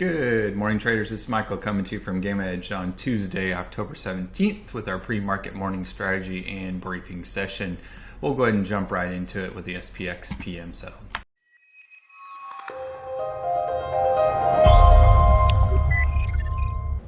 Good morning, traders. This is Michael coming to you from GammaEdge on Tuesday, October 17th with our pre-market morning strategy and briefing session. We'll go ahead and jump right into it with the SPX PM settled.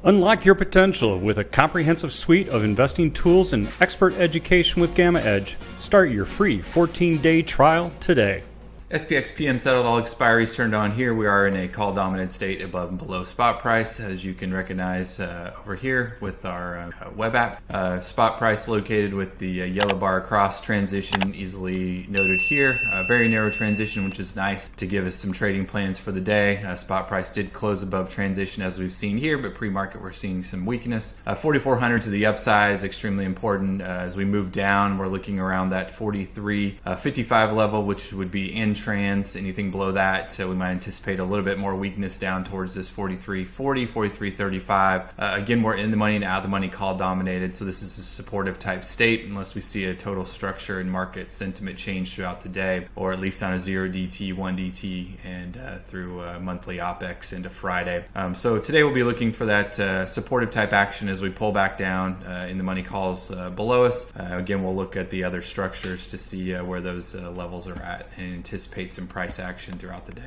Unlock your potential with a comprehensive suite of investing tools and expert education with GammaEdge. Start your free 14-day trial today. SPX PM settled, all expiries turned on here. We are in a call dominant state above and below spot price, as you can recognize over here with our web app. Spot price located with the yellow bar across, transition easily noted here. A very narrow transition, which is nice to give us some trading plans for the day. Spot price did close above transition as we've seen here, but pre-market we're seeing some weakness. 4,400 to the upside is extremely important. As we move down, we're looking around that 43.55 level, which would be in trans. Anything below that, we might anticipate a little bit more weakness down towards this 43.40, 43.35. Again, we're in the money and out of the money call dominated, so this is a supportive type state unless we see a total structure and market sentiment change throughout the day, or at least on a 0DT, 1DT, and through monthly OPEX into Friday. So today we'll be looking for that supportive type action as we pull back down in the money calls below us. Again, we'll look at the other structures to see where those levels are at and anticipate some price action throughout the day.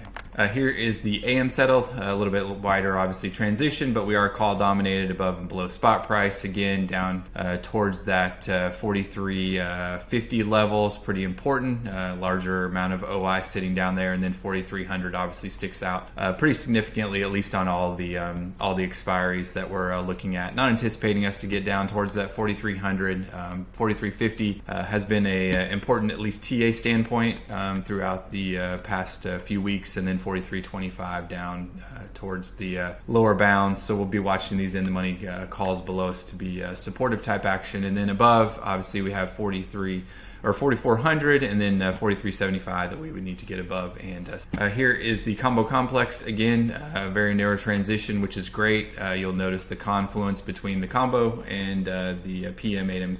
Here is the AM settled, a little bit wider obviously transition, but we are call dominated above and below spot price. Again, down towards that 43.50 levels, pretty important. Larger amount of OI sitting down there, and then 4,300 obviously sticks out pretty significantly, at least on all the expiries that we're looking at. Not anticipating us to get down towards that 4,300. 43.50 has been a important, at least TA standpoint throughout the past few weeks, and then 43.25 down towards the lower bounds. So we'll be watching these in the money calls below us to be supportive type action, and then above obviously we have 4,400 and then 43.75 that we would need to get above. And here is the combo complex. Again, very narrow transition, which is great. You'll notice the confluence between the combo and the PM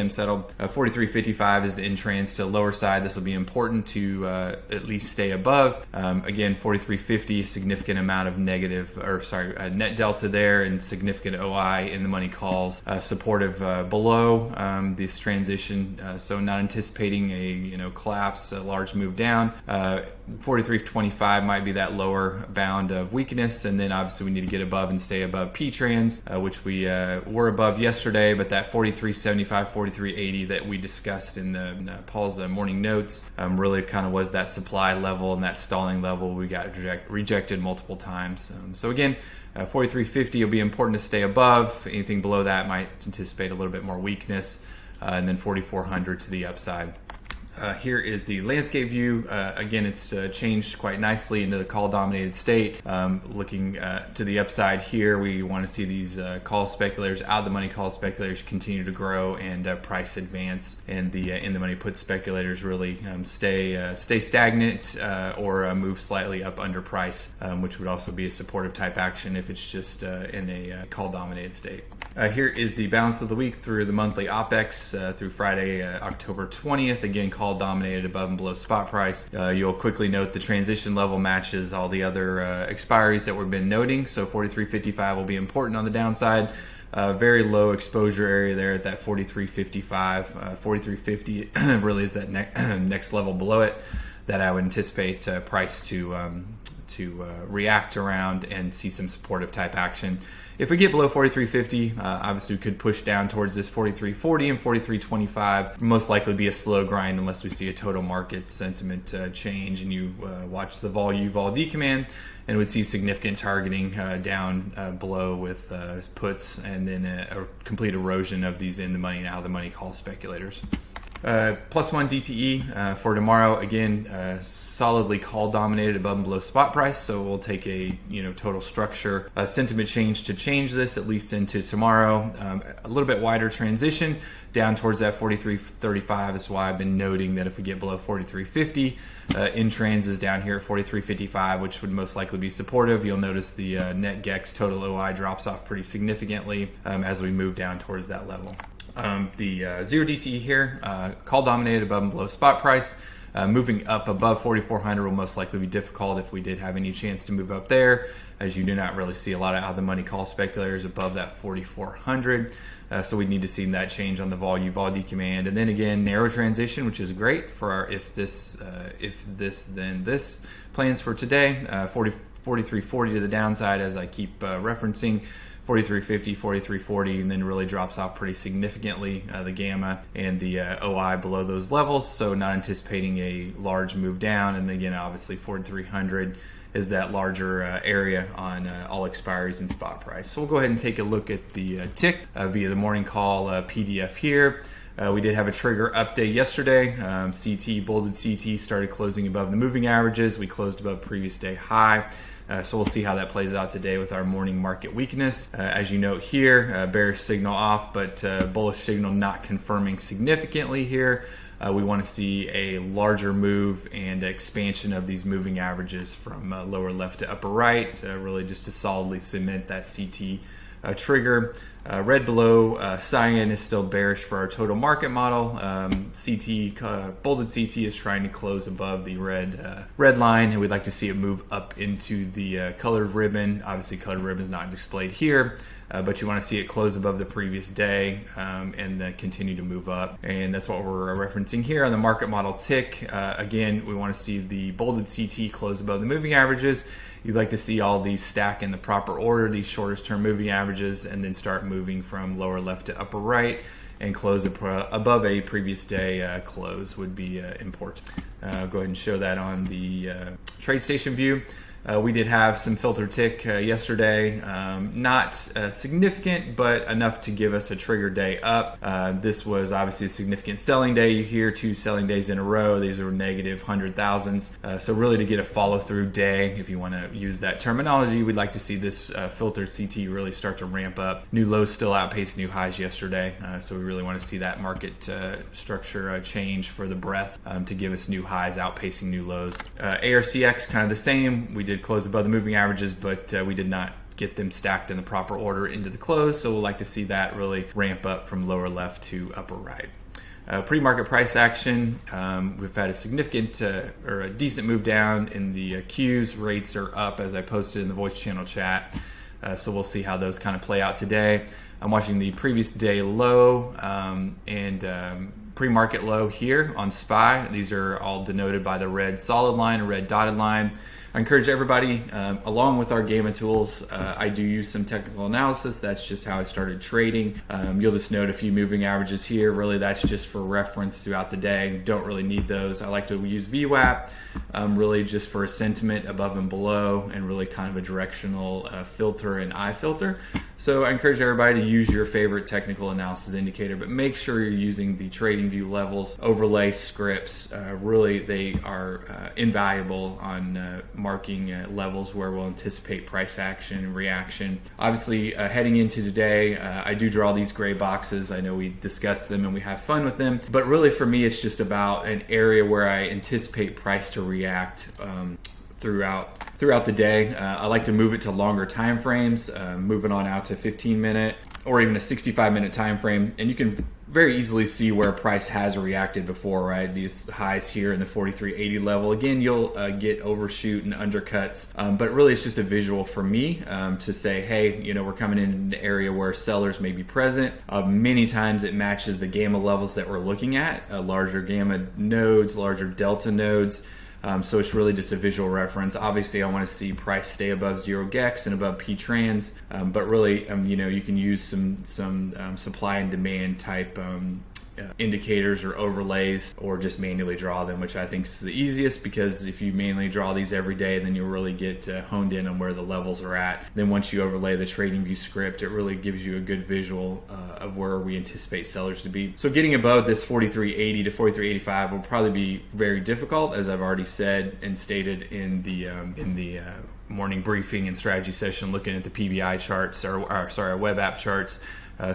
settled. 43.55 is the in trans to lower side. This will be important to at least stay above. Again, 43.50, significant amount of net delta there, and significant OI in the money calls. Supportive below this transition. So not anticipating a collapse, a large move down. 43.25 might be that lower bound of weakness, and then obviously we need to get above and stay above P-trans, which we were above yesterday, but that 43.75, 43.80 that we discussed in Paul's morning notes really kind of was that supply level and that stalling level we got rejected multiple times. So again, 43.50 will be important to stay above. Anything below that might anticipate a little bit more weakness. And then 4,400 to the upside. Here is the landscape view. Again, it's changed quite nicely into the call dominated state. Looking to the upside here, we want to see these call speculators, out of the money call speculators, continue to grow and price advance, and the in the money put speculators really stay stagnant or move slightly up under price, which would also be a supportive type action if it's just in a call dominated state. Here is the balance of the week through the monthly OPEX through Friday, October 20th. Again, call dominated above and below spot price. You'll quickly note the transition level matches all the other expiries that we've been noting. So 43.55 will be important on the downside. Very low exposure area there at that 43.55. 43.50 really is that next level below it that I would anticipate price to react around and see some supportive type action. If we get below 43.50, obviously we could push down towards this 43.40 and 43.25. Most likely be a slow grind unless we see a total market sentiment change, and you watch the vol-u-vol-d command, and we see significant targeting down below with puts, and then a complete erosion of these in the money and out of the money call speculators. +1 DTE for tomorrow. Again, solidly call dominated above and below spot price. So we'll take a total structure sentiment change to change this at least into tomorrow. A little bit wider transition down towards that 43.35 is why I've been noting that if we get below 43.50, in trans is down here at 43.55, which would most likely be supportive. You'll notice the net GEX total OI drops off pretty significantly as we move down towards that level. The 0DTE here, call dominated above and below spot price. Moving up above 4,400 will most likely be difficult if we did have any chance to move up there. as you do not really see a lot of out-of-the-money call speculators above that 4,400. So we need to see that change on the vol-u-vol-d command. And then again, narrow transition, which is great for our if this, then this plans for today. 43.40 to the downside, as I keep referencing. 43.50, 43.40, and then really drops off pretty significantly, the gamma and the OI below those levels, so not anticipating a large move down. And again, obviously 4,300 is that larger area on all expiries and spot price. So we'll go ahead and take a look at the tick via the morning call PDF here. We did have a trigger update yesterday. CT, bolded CT, started closing above the moving averages. We closed above previous day high. So we'll see how that plays out today with our morning market weakness. As you note here, bearish signal off, but bullish signal not confirming significantly here. We want to see a larger move and expansion of these moving averages from lower left to upper right, really just to solidly cement that CT trigger. Red below, cyan is still bearish for our total market model. CT, bolded CT is trying to close above the red line, and we'd like to see it move up into the colored ribbon. Obviously, colored ribbon is not displayed here, but you want to see it close above the previous day and then continue to move up. And that's what we're referencing here on the market model tick. Again, we want to see the bolded CT close above the moving averages. You'd like to see all these stack in the proper order, these shortest term moving averages, and then start moving from lower left to upper right and close above a previous day close would be important. I'll go ahead and show that on the TradeStation view. We did have some filter tick yesterday, not significant, but enough to give us a trigger day up. This was obviously a significant selling day. You hear 2 selling days in a row. These are negative 100,000s. So really to get a follow through day, if you want to use that terminology, we'd like to see this filter CT really start to ramp up. New lows still outpaced new highs yesterday. So we really want to see that market structure change for the breadth to give us new highs outpacing new lows. ARCX kind of the same. We did close above the moving averages, but we did not get them stacked in the proper order into the close, so we'll like to see that really ramp up from lower left to upper right. Pre-market price action, we've had a significant or a decent move down in the Qs. Rates are up, as I posted in the voice channel chat, so we'll see how those kind of play out today. I'm watching the previous day low and pre-market low here on SPY. These are all denoted by the red solid line and red dotted line. I encourage everybody, along with our Gamma tools, I do use some technical analysis. That's just how I started trading. You'll just note a few moving averages here. Really, that's just for reference throughout the day. Don't really need those. I like to use VWAP, really just for a sentiment above and below, and really kind of a directional filter and eye filter. So I encourage everybody to use your favorite technical analysis indicator, but make sure you're using the trading view levels, overlay scripts. Really, they are invaluable on marking levels where we'll anticipate price action and reaction. Obviously, heading into today, I do draw these gray boxes. I know we discuss them and we have fun with them, but really for me, it's just about an area where I anticipate price to react throughout the day. I like to move it to longer time frames, moving on out to 15-minute or even a 65-minute time frame, and you can very easily see where price has reacted before, right? These highs here in the 43.80 level. Again, you'll get overshoot and undercuts, but really it's just a visual for me to say, hey, you know, we're coming in an area where sellers may be present. Many times it matches the gamma levels that we're looking at, larger gamma nodes, larger delta nodes. So it's really just a visual reference. Obviously, I want to see price stay above 0 gex and above P trans, but really, you know, you can use some supply and demand type indicators or overlays, or just manually draw them, which I think is the easiest, because if you manually draw these every day, then you'll really get honed in on where the levels are at. Then once you overlay the trading view script, it really gives you a good visual of where we anticipate sellers to be. So getting above this 43.80 to 43.85 will probably be very difficult, as I've already said and stated in the morning briefing and strategy session, looking at the PBI charts, our web app charts.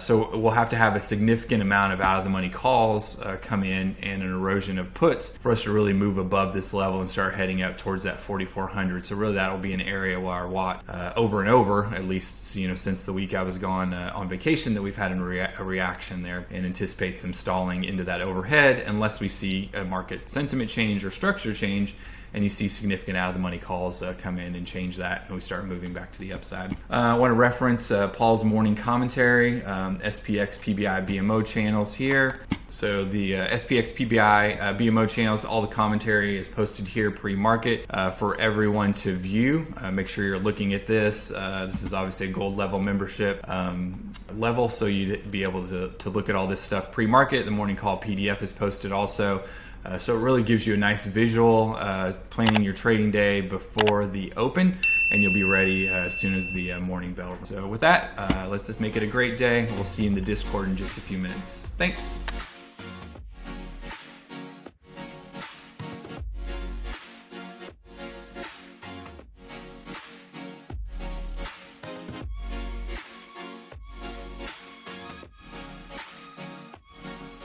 So we'll have to have a significant amount of out-of-the-money calls come in and an erosion of puts for us to really move above this level and start heading up towards that 4,400. So really that will be an area where I watch over and over, at least, you know, since the week I was gone on vacation, that we've had a reaction there, and anticipate some stalling into that overhead unless we see a market sentiment change or structure change. and you see significant out of the money calls come in and change that, and we start moving back to the upside. I want to reference Paul's morning commentary, SPX, PBI, BMO channels here. So the SPX, PBI, BMO channels, all the commentary is posted here pre-market for everyone to view. Make sure you're looking at this. This is obviously a gold level membership level, so you'd be able to look at all this stuff pre-market. The morning call PDF is posted also. So it really gives you a nice visual planning your trading day before the open, and you'll be ready as soon as the morning bell. So with that, let's just make it a great day. We'll see you in the Discord in just a few minutes. Thanks.